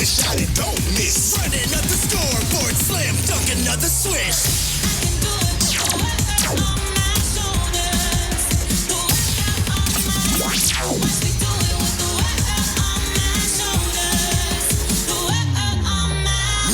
shot it, don't miss. Running up the scoreboard, slam dunk, another swish.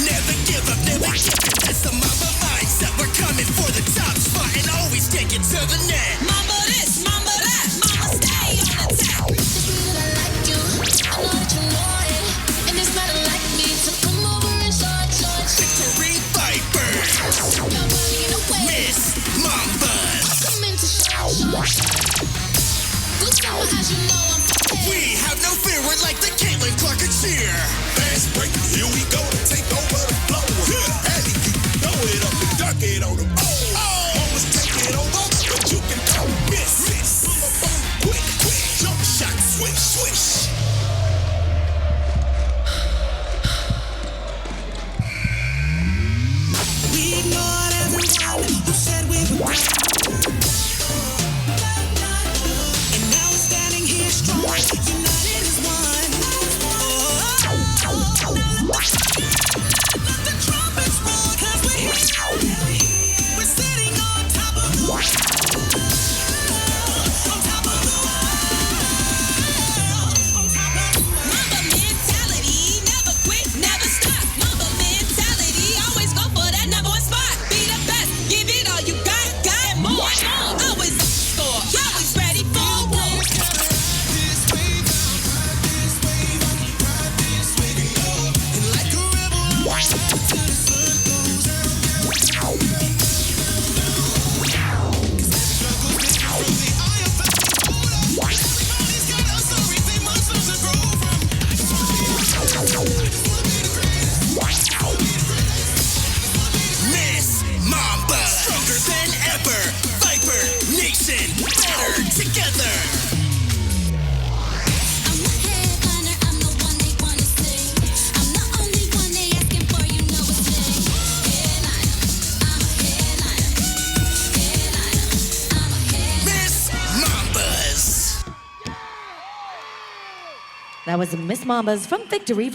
Never give up, never give up. That's the Mamba mindset. We're coming for the top spot and always take it to the net. Mamba this, Mamba that, Mamba stay on attack. Just know that I like you, I know that you want it, and it's not like me, so come over and show it. Victory Vipers, Your body in a way, Miss Mambas. come into show. Good summer, as you know I'm fucking. We have no fear, we're like the Caitlin Clark cheer. Fast break, here we go to take over the floor. Addy, you throw it up and dunk it on them. Almost take it over, but you can go miss. Quick, jump shot, swish. We ignored everyone who said we would. And now we're standing here strong, united as one. Let the trumpets roll, 'cause we're here. We're sitting on top of the world. On top of the world. On top of the world. Mamba mentality, never quit, never stop. Mamba mentality, always go for that number one spot. Be the best, give it all you got more. Always score, always ready for war. And like a rebel, till the sun goes down. Everybody's got a story, they must have to grow from. Miss Mamba, stronger than ever. Viper Nation, better together. I'm the headliner, I'm the one they wanna see. I'm the only one they asking for, you know it's me. Headliner, I'm a headliner. Headliner, I'm a headliner. Miss Mambas. That was Miss Mambas from Victory.